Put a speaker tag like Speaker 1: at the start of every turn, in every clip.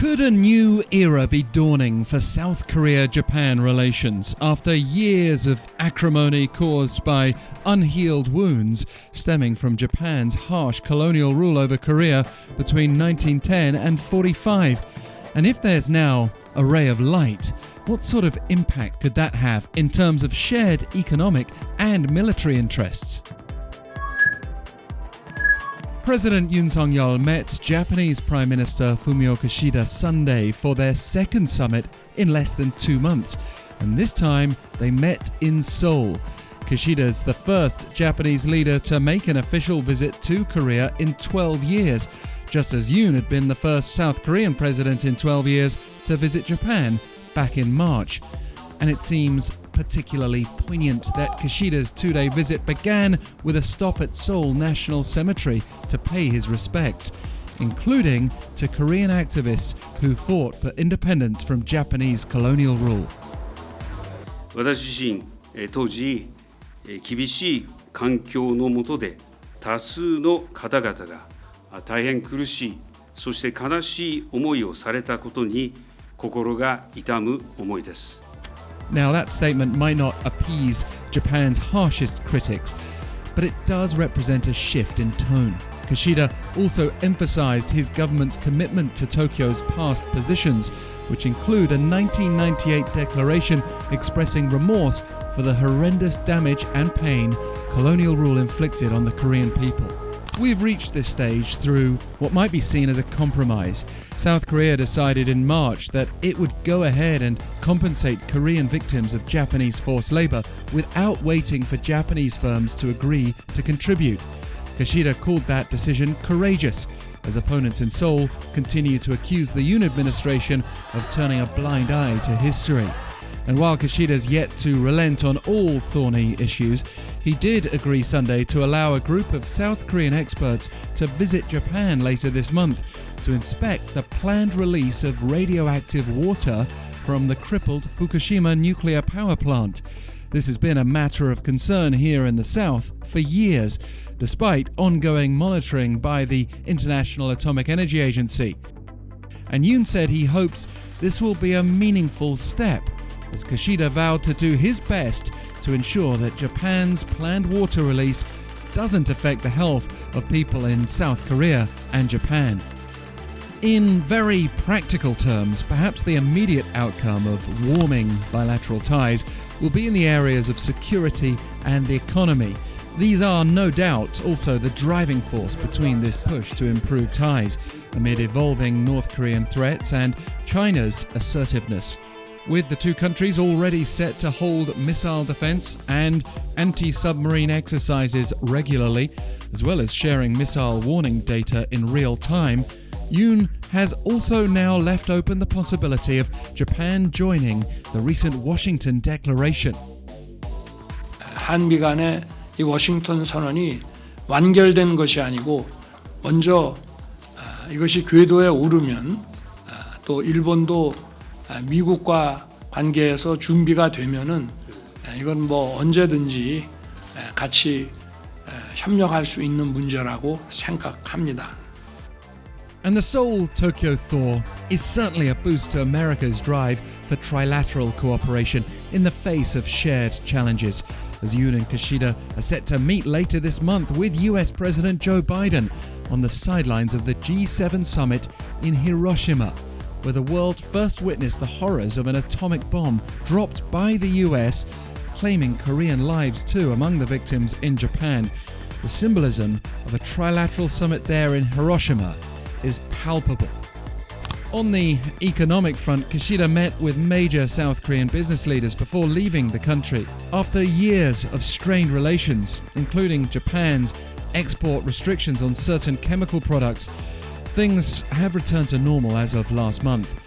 Speaker 1: Could a new era be dawning for South Korea-Japan relations after years of acrimony caused by unhealed wounds stemming from Japan's harsh colonial rule over Korea between 1910 and 45? And if there's now a ray of light, what sort of impact could that have in terms of shared economic and military interests? President Yoon-Suk-yeol met Japanese Prime Minister Fumio-Kishida Sunday for their second summit in less than 2 months, and this time they met in Seoul. Kishida's the first Japanese leader to make an official visit to Korea in 12 years, just as Yoon had been the first South Korean president in 12 years to visit Japan back in March. And it seems particularly poignant that Kishida's 2-day visit began with a stop at Seoul-National-Cemetery to pay his respects, including to Korean activists who fought for independence from Japanese colonial rule.
Speaker 2: 私自身、当時、厳しい環境の下で多数の方々が大変苦しい、そして悲しい思いをされたことに心が痛む思いです。
Speaker 1: Now, that statement might not appease Japan's harshest critics, but it does represent a shift in tone. Kishida also emphasized his government's commitment to Tokyo's past positions, which include a 1998 declaration expressing remorse for the horrendous damage and pain colonial rule inflicted on the Korean people. We've reached this stage through what might be seen as a compromise. South Korea decided in March that it would go ahead and compensate Korean victims of Japanese forced labor without waiting for Japanese firms to agree to contribute. Kishida called that decision courageous, as opponents in Seoul continue to accuse the Yoon administration of turning a blind eye to history. And while Kishida's yet to relent on all thorny issues, he did agree Sunday to allow a group of South Korean experts to visit Japan later this month to inspect the planned release of radioactive water from the crippled Fukushima nuclear power plant. This has been a matter of concern here in the South for years, despite ongoing monitoring by the International Atomic Energy Agency. And Yoon said he hopes this will be a meaningful step, as Kishida vowed to do his best to ensure that Japan's planned water release doesn't affect the health of people in South Korea and Japan. In very practical terms, perhaps the immediate outcome of warming bilateral ties will be in the areas of security and the economy. These are no doubt also the driving force between this push to improve ties amid evolving North Korean threats and China's assertiveness. With the two countries already set to hold missile defense and anti-submarine exercises regularly, as well as sharing missile warning data in real time, Yoon has also now left open the possibility of Japan joining the recent Washington Declaration.
Speaker 3: 한미 간의 이 워싱턴 선언이 완결된 것이 아니고 먼저 이것이 궤도에 오르면 또 일본도 미국과 관계에서 준비가 되면은 이건 뭐 언제든지 같이 협력할 수 있는 문제라고 생각합니다.
Speaker 1: And the Seoul-Tokyo thaw is certainly a boost to America's drive for trilateral cooperation in the face of shared challenges, as Yoon and Kishida are set to meet later this month with US President Joe Biden on the sidelines of the G7 summit in Hiroshima, where the world first witnessed the horrors of an atomic bomb dropped by the US, claiming Korean lives too among the victims in Japan. The symbolism of a trilateral summit there in Hiroshima is palpable. On the economic front, Kishida met with major South Korean business leaders before leaving the country. After years of strained relations, including Japan's export restrictions on certain chemical products, things have returned to normal as of last month.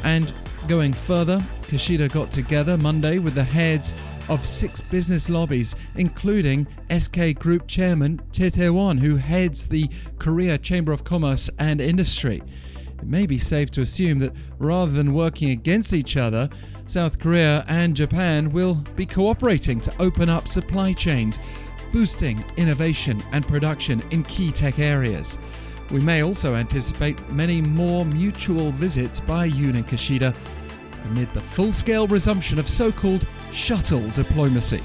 Speaker 1: And going further, Kishida got together Monday with the heads of 6 business lobbies, including SK Group Chairman Chey-Tae-won, who heads the Korea Chamber of Commerce and Industry. It may be safe to assume that rather than working against each other, South Korea and Japan will be cooperating to open up supply chains, boosting innovation and production in key tech areas. We may also anticipate many more mutual visits by Yoon and Kishida amid the full-scale resumption of so-called shuttle diplomacy.